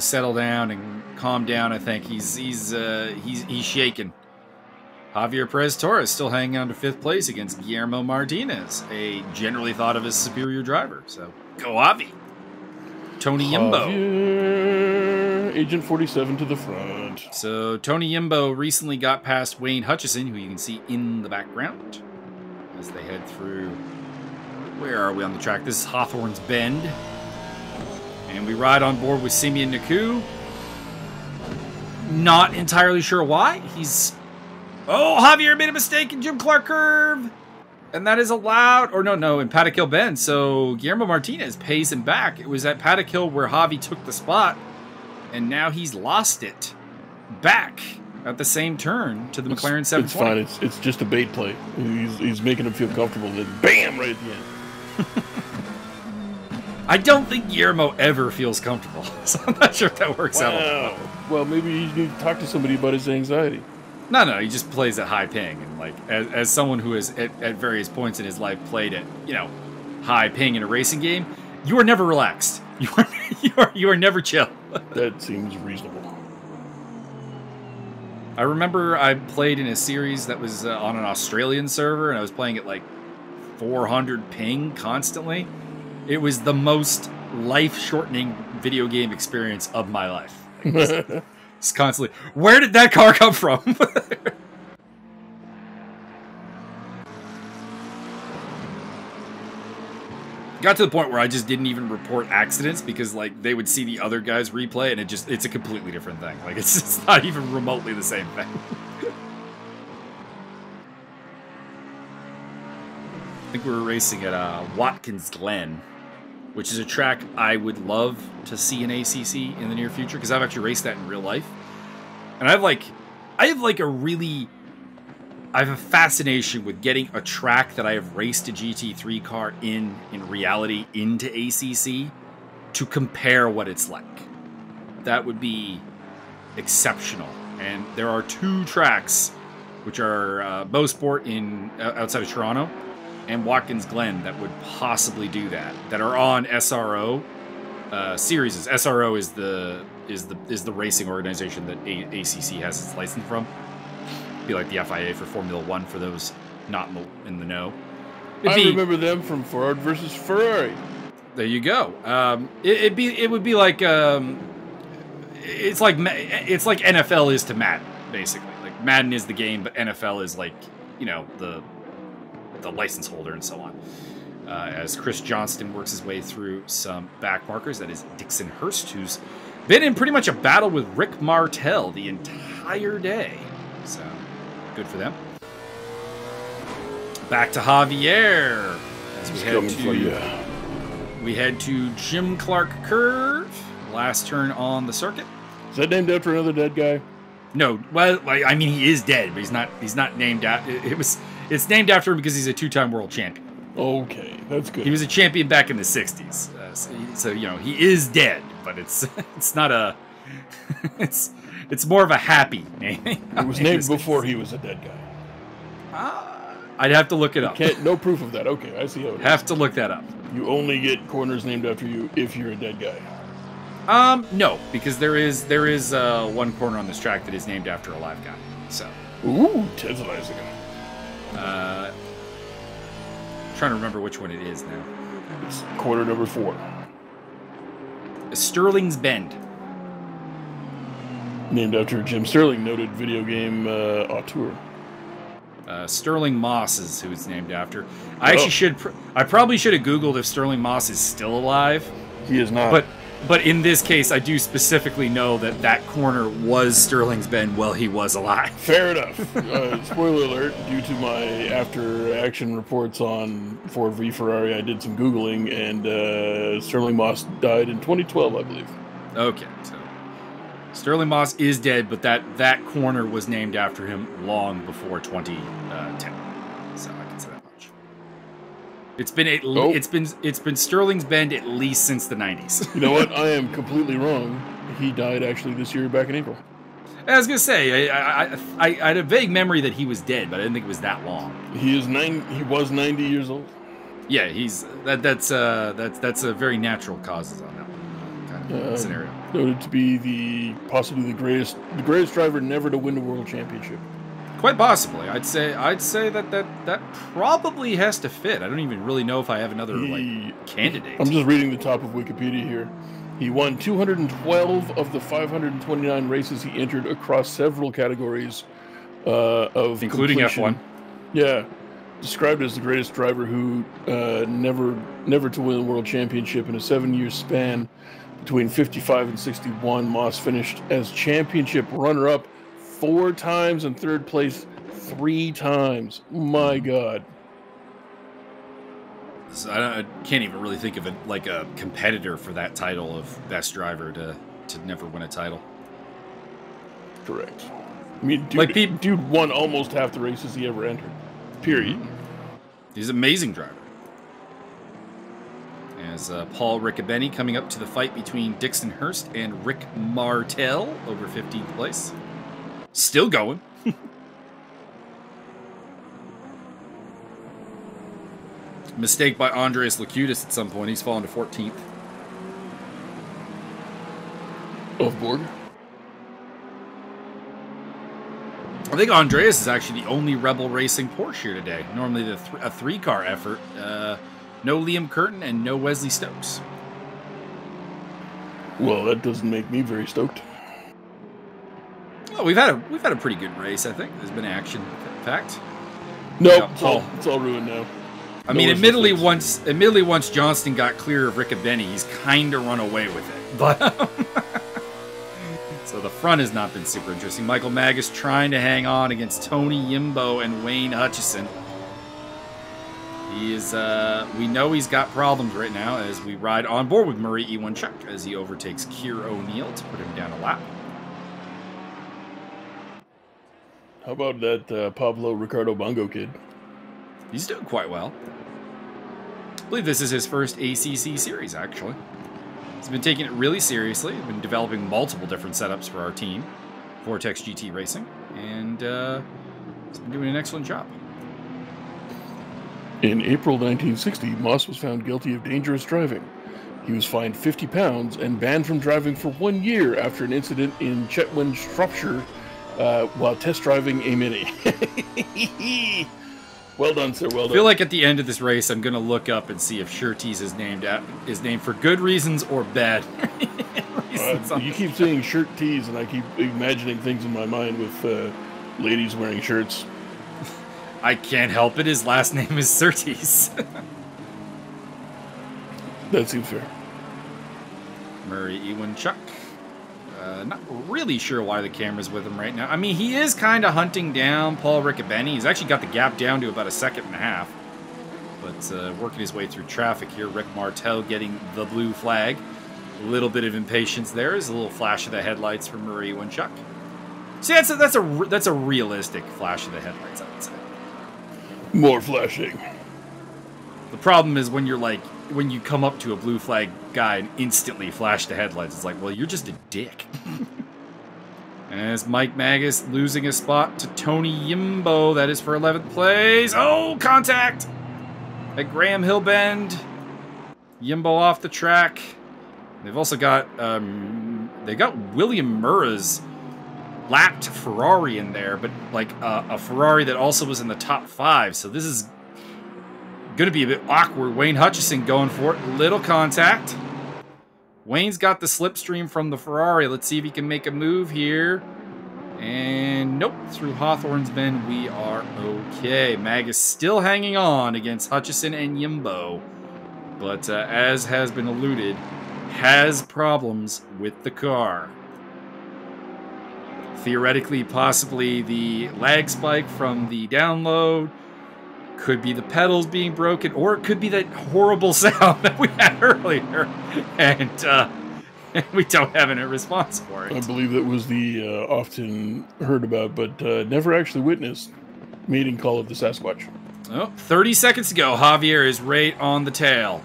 settle down and calm down. I think he's shaking. Javier Perez Torres still hanging on to 5th place against Guillermo Martinez, a generally thought of as superior driver. So go Javi. Tony Yimbo. Agent 47 to the front. So Tony Yimbo recently got past Wayne Hutchison, who you can see in the background as they head through. Where are we on the track? This is Hawthorne's Bend. And we ride on board with Simeon Naku. Not entirely sure why. Oh, Javier made a mistake in Jim Clark curve. And that is allowed. Or no, in Paddock Hill Bend. So Guillermo Martinez pays him back. It was at Paddock Hill where Javi took the spot. And now he's lost it back at the same turn to the McLaren 720. It's fine. It's just a bait play. He's making him feel comfortable. Then bam, right at the end. I don't think Guillermo ever feels comfortable, so I'm not sure if that works out. Well, maybe you need to talk to somebody about his anxiety. No, he just plays at high ping, and like as someone who has at various points in his life played at high ping in a racing game, you are never relaxed. You are never chill. That seems reasonable. I remember I played in a series that was on an Australian server, and I was playing at like 400 ping constantly. It was the most life-shortening video game experience of my life. Like, it's constantly, where did that car come from? Got to the point where I just didn't even report accidents because like they would see the other guys replay and it's a completely different thing. Like it's not even remotely the same thing. I think we were racing at Watkins Glen, which is a track I would love to see in ACC in the near future because I've actually raced that in real life. And I have a fascination with getting a track that I have raced a GT3 car in reality into ACC to compare what it's like. That would be exceptional. And there are 2 tracks, which are Beausport outside of Toronto, and Watkins Glen that would possibly do that are on SRO series. SRO is the racing organization that ACC has its license from. It'd be like the FIA for Formula One for those not in the know. I remember them from Ford versus Ferrari. There you go. It would be like it's like NFL is to Madden basically. Like Madden is the game, but NFL is like the license holder and so on. As Chris Johnston works his way through some back markers, that is Dixon Hurst, who's been in pretty much a battle with Rick Martel the entire day. So, good for them. Back to Javier. As we head to Jim Clark Curve. Last turn on the circuit. Is that named after another dead guy? No. Well, I mean, he is dead, but he's not named after... It's named after him because he's a 2-time world champion. Okay, that's good. He was a champion back in the 60s. So he is dead, but it's not a... It's more of a happy naming. It was named before he was a dead guy. I'd have to look it up. No proof of that. Okay, I see how it is. Have to look that up. You only get corners named after you if you're a dead guy. No, because there is one corner on this track that is named after a live guy. So. Ooh, tantalizing. Trying to remember which one it is now. It's corner number 4. Sterling's Bend. Named after Jim Sterling, noted video game auteur. Sterling Moss is who it's named after. I probably should have Googled if Sterling Moss is still alive. He is not. But in this case, I do specifically know that that corner was Sterling's Bend while he was alive. Fair enough. Spoiler alert, due to my after-action reports on Ford v Ferrari, I did some Googling, and Sterling Moss died in 2012, I believe. Okay, so Sterling Moss is dead, but that corner was named after him long before 2010. So I can say that much. It's been Sterling's Bend at least since the 90s. You know what? I am completely wrong. He died actually this year back in April. I was gonna say I had a vague memory that he was dead, but I didn't think it was that long. He was 90 years old. Yeah, that's a very natural causes on that one kind of scenario. Noted to be possibly the greatest driver never to win a world championship. Quite possibly. I'd say that probably has to fit. I don't even really know if I have another candidate. I'm just reading the top of Wikipedia here. He won 212 of the 529 races he entered across several categories of including completion. F1. Yeah. Described as the greatest driver who never to win a world championship in a 7-year span between 55 and 61. Moss finished as championship runner-up 4 times and third place 3 times. My God. So I can't even really think of it like a competitor for that title of best driver to never win a title. Correct. I mean, dude won almost half the races he ever entered. Period. He's an amazing driver. As Paul Riccobenni coming up to the fight between Dixon Hurst and Rick Martel over 15th place. Still going. Mistake by Andreas Locutus at some point. He's fallen to 14th. Off board. I think Andreas is actually the only Rebel Racing Porsche here today. Normally a 3-car effort. No Liam Curtin and no Wesley Stokes. Well, that doesn't make me very stoked. Well, we've had a pretty good race, I think. There's been action packed. Nope, it's all ruined now. I mean, admittedly, once Johnston got clear of Riccobenni, he's kind of run away with it. But so the front has not been super interesting. Michael Magas trying to hang on against Tony Yimbo and Wayne Hutchison. He is. We know he's got problems right now as we ride on board with Murray Iwanchuk as he overtakes Keir O'Neill to put him down a lap. How about that Pablo Ricardo Bongo kid? He's doing quite well. I believe this is his first ACC series, actually. He's been taking it really seriously. He's been developing multiple different setups for our team, Vortex GT Racing, and he's been doing an excellent job. In April 1960, Moss was found guilty of dangerous driving. He was fined £50 and banned from driving for 1 year after an incident in Chetwynd, Shropshire, while test driving a Mini. Well done, sir. Well done. I feel like at the end of this race, I'm going to look up and see if Surtees is named for good reasons or bad reasons. You keep saying shirt tees, and I keep imagining things in my mind with ladies wearing shirts. I can't help it. His last name is Surtees. That seems fair. Murray Iwanchuk. Not really sure why the camera's with him right now. I mean, he is kind of hunting down Paul Riccobenni. He's actually got the gap down to about 1.5 seconds. But working his way through traffic here. Rick Martel getting the blue flag. A little bit of impatience there. There's a little flash of the headlights from Murray Iwanchuk. See, that's a realistic flash of the headlights, I would say. More flashing. The problem is when you come up to a blue flag guy and instantly flash the headlights, it's like, well, you're just a dick. As Mike Magas losing a spot to Tony Yimbo, that is for 11th place. Oh, contact at Graham Hill Bend. Yimbo off the track. They've also got William Murrah's lapped Ferrari in there, but like a Ferrari that also was in the top 5. So this is going to be a bit awkward. Wayne Hutchison going for it. Little contact. Wayne's got the slipstream from the Ferrari. Let's see if he can make a move here. And nope. Through Hawthorne's Bend, we are okay. Magas still hanging on against Hutchison and Yimbo. But as has been alluded, has problems with the car. Theoretically, possibly the lag spike from the download, could be the pedals being broken, or it could be that horrible sound that we had earlier, and we don't have any response for it. I believe that was the often heard about, but never actually witnessed mating call of the Sasquatch. Oh, 30 seconds to go. Javier is right on the tail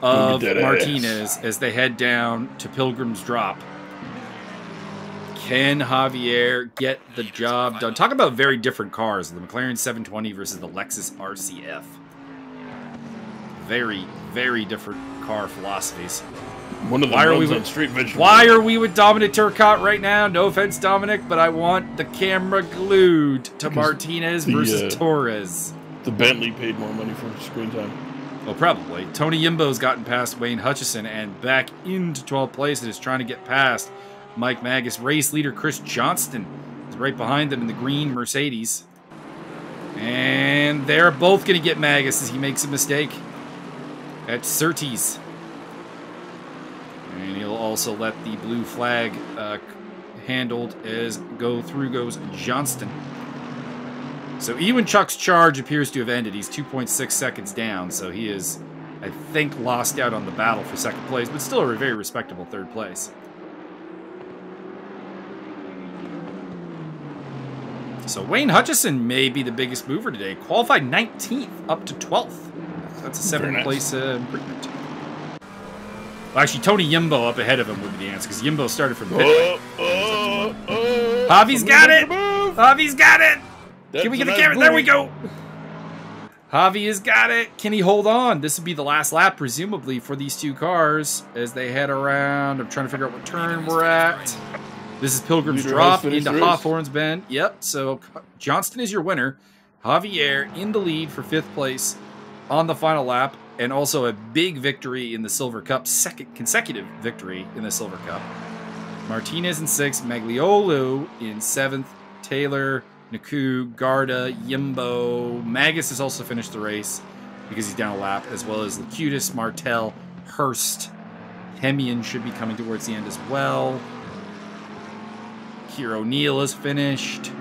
of Martinez as they head down to Pilgrim's Drop. Can Javier get the job done? Talk about very different cars. The McLaren 720 versus the Lexus RCF. Very, very different car philosophies. One of them runs on straight vegetable. Why are we with Dominic Turcotte right now? No offense, Dominic, but I want the camera glued to Martinez versus Torres. The Bentley paid more money for screen time. Well, probably. Tony Yimbo's gotten past Wayne Hutchison and back into 12th place and is trying to get past Mike Magas. Race leader Chris Johnston is right behind them in the green Mercedes. And they're both going to get Magas as he makes a mistake at Surtees. And he'll also let the blue flag handled as goes Johnston. So Ewan Chuck's charge appears to have ended. He's 2.6 seconds down, so he is, I think, lost out on the battle for second place, but still a very respectable third place. So Wayne Hutchison may be the biggest mover today. Qualified 19th up to 12th. That's a 7th-place improvement. Well, actually, Tony Yimbo up ahead of him would be the answer, because Yimbo started from pit. Javi's got it! Javi's got it! Can we get the camera? There we go! Javi has got it. Can he hold on? This would be the last lap, presumably, for these two cars as they head around. I'm trying to figure out what turn we're at. This is Pilgrim's Drop into Hawthorne's Bend. Yep, so Johnston is your winner. Javier in the lead for 5th place on the final lap, and also a big victory in the Silver Cup, second consecutive victory in the Silver Cup. Martinez in 6th, Magliolo in 7th, Taylor, Naku, Garda, Yimbo. Magas has also finished the race because he's down a lap, as well as Locutus, Martel, Hurst. Hemian should be coming towards the end as well. Keir O'Neill is finished.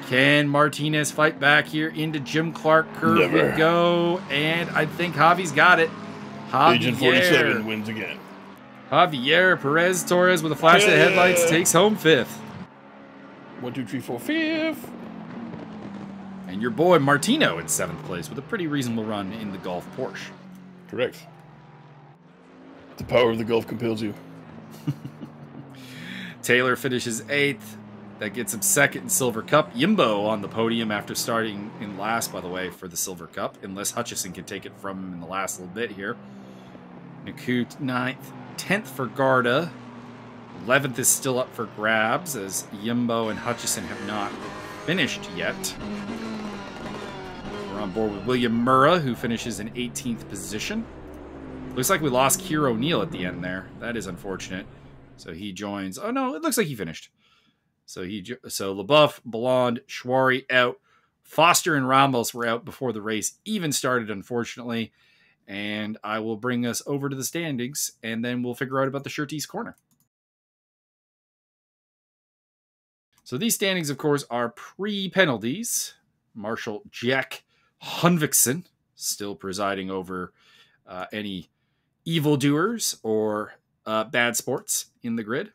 Can Martinez fight back here into Jim Clark curve? Never. We go, and I think Javi's got it. Javier. Agent 47 wins again. Javier Perez Torres with a flash of the headlights takes home 5th. 1, 2, 3, 4, 5th. And your boy Martino in 7th place with a pretty reasonable run in the Golf Porsche. Correct. The power of the Gulf compels you. Taylor finishes 8th. That gets him 2nd in Silver Cup. Yimbo on the podium after starting in last, by the way, for the Silver Cup, unless Hutchison can take it from him in the last little bit here. Nakut 9th. 10th for Garda. 11th is still up for grabs, as Yimbo and Hutchison have not finished yet. We're on board with William Murrah, who finishes in 18th position. Looks like we lost Keir O'Neill at the end there. That is unfortunate. So he joins. Oh, no, it looks like he finished. So LaBeouf, Ballond, Schwari out. Foster and Ramos were out before the race even started, unfortunately. And I will bring us over to the standings, and then we'll figure out about the Surtees corner. So these standings, of course, are pre-penalties. Marshal Jack Hunvikson still presiding over any evildoers or bad sports in the grid.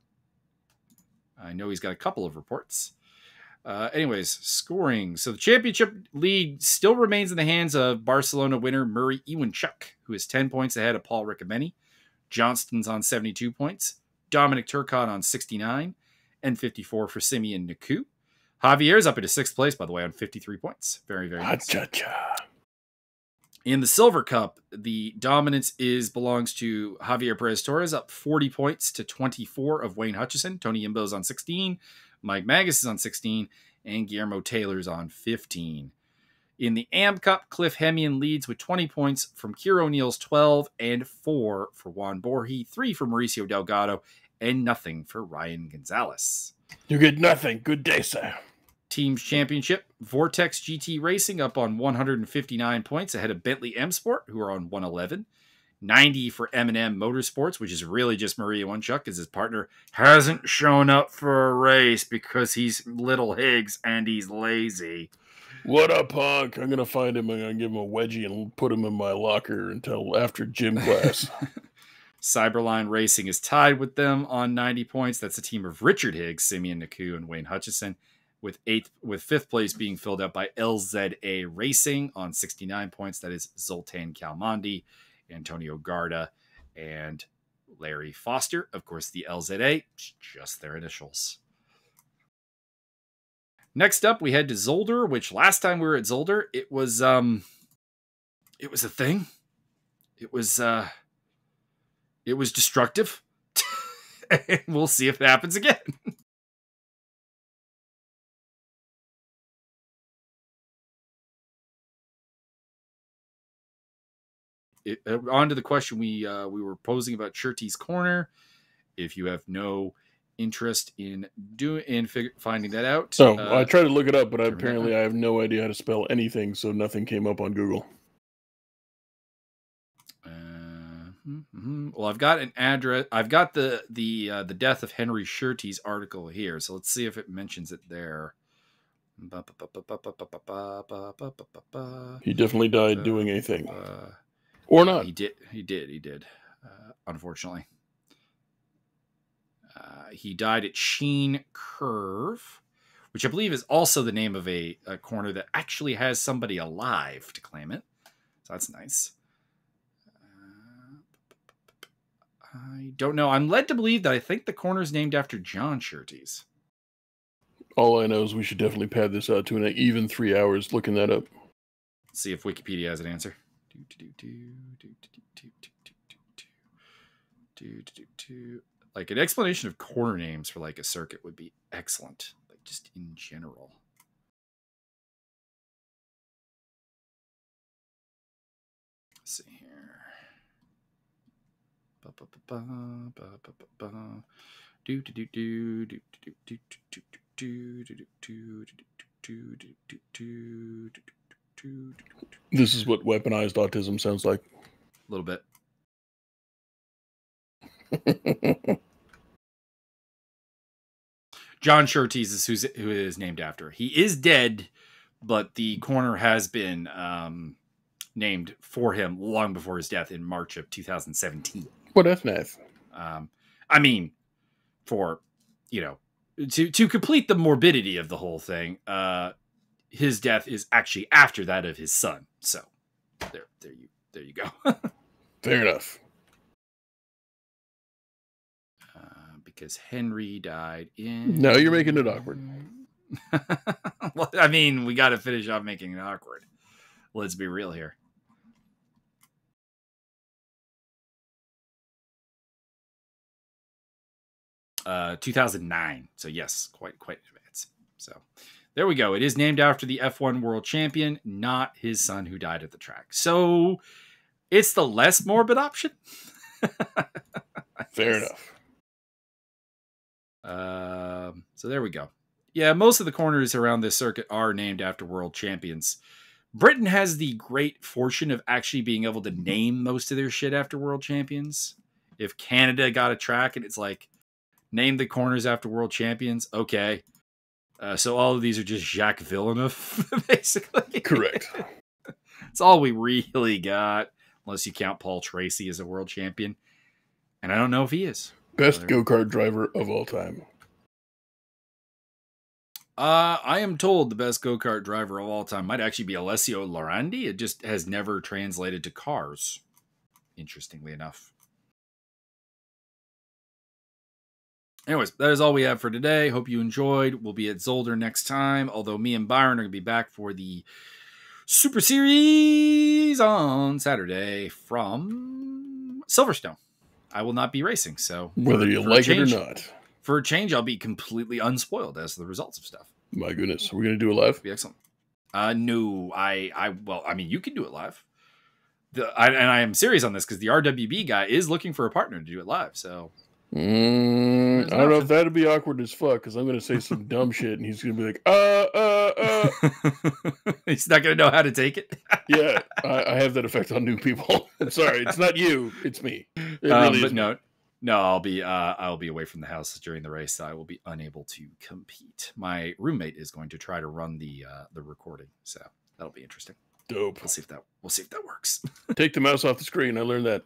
I know he's got a couple of reports. Anyways, scoring. So the championship lead still remains in the hands of Barcelona winner Murray Iwanchuk, who is 10 points ahead of Paul Riccobeni. Johnston's on 72 points. Dominic Turcotte on 69. And 54 for Simeon Naku. Javier's up into 6th place, by the way, on 53 points. Very, very nice. In the Silver Cup, the dominance belongs to Javier Perez Torres, up 40 points to 24 of Wayne Hutchison. Tony Yimbo's on 16. Mike Magas is on 16. And Guillermo Taylor's on 15. In the AM Cup, Cliff Hemian leads with 20 points from Keir O'Neill's 12 and 4 for Juan Borji, 3 for Mauricio Delgado, and nothing for Ryan Gonzalez. You get nothing. Good day, sir. Teams Championship, Vortex GT Racing up on 159 points ahead of Bentley M Sport, who are on 111. 90 for M&M Motorsports, which is really just Maria One-Chuck, because his partner hasn't shown up for a race because he's little Higgs and he's lazy. What a punk. I'm going to find him. I'm going to give him a wedgie and put him in my locker until after gym class. Cyberline Racing is tied with them on 90 points. That's a team of Richard Higgs, Simeon Naku, and Wayne Hutchison, with fifth place being filled out by LZA Racing on 69 points. That is Zoltan Kalmandi, Antonio Garda, and Larry Foster. Of course, the LZA, just their initials. Next up, we head to Zolder, which last time we were at Zolder, it was a thing. It was destructive. And we'll see if it happens again. On to the question we were posing about Shirty's Corner. If you have no interest in finding that out. So I tried to look it up, but apparently I have no idea how to spell anything, so nothing came up on Google. Well, I've got an address. I've got the death of Henry Shirty's article here, so let's see if it mentions it there. He definitely died doing a thing, or not. He did. Unfortunately, he died at Sheen Curve, which I believe is also the name of a corner that actually has somebody alive to claim it. So that's nice. I don't know. I'm led to believe that I think the corner is named after John Shirty's. All I know is we should definitely pad this out to an even 3 hours looking that up. Let's see if Wikipedia has an answer. Like an explanation of corner names for like a circuit would be excellent, like just in general. Let's see here. This is what weaponized autism sounds like. A little bit. John Shirty's is who it is named after. He is dead, but the corner has been named for him long before his death in March of 2017. Well, that's nice. I mean, for, to complete the morbidity of the whole thing, his death is actually after that of his son. So there you go. Fair enough. Because Henry died in... No, you're making it awkward. Well, I mean, we got to finish off making it awkward. Let's be real here. Uh, 2009. So yes, quite in advance. So there we go. It is named after the F1 world champion, not his son who died at the track. So it's the less morbid option. Fair enough. So there we go. Yeah, most of the corners around this circuit are named after world champions. Britain has the great fortune of actually being able to name most of their shit after world champions. If Canada got a track and it's like, name the corners after world champions, okay. So all of these are just Jacques Villeneuve, basically. Correct. It's all we really got, unless you count Paul Tracy as a world champion. And I don't know if he is. Best go-kart driver of all time. I am told the best go-kart driver of all time might actually be Alessio Lorandi. It just has never translated to cars, interestingly enough. Anyways, that is all we have for today. Hope you enjoyed. We'll be at Zolder next time, although me and Byron are going to be back for the Super Series on Saturday from Silverstone. I will not be racing, so... Whether you like it or not. For a change, I'll be completely unspoiled as to the results of stuff. My goodness. Are we going to do it live? It'll be excellent. No, well, I mean, you can do it live. And I am serious on this because the RWB guy is looking for a partner to do it live, so... There's I don't know if nothing. that'd be awkward as fuck because I'm going to say some dumb shit and he's going to be like, He's not going to know how to take it. Yeah, I have that effect on new people. I'm sorry, it's not you, it's me. It really But is me. no, I'll be away from the house during the race. So I will be unable to compete. My roommate is going to try to run the recording, so that'll be interesting. Dope. We'll see if that works. Take the mouse off the screen. I learned that.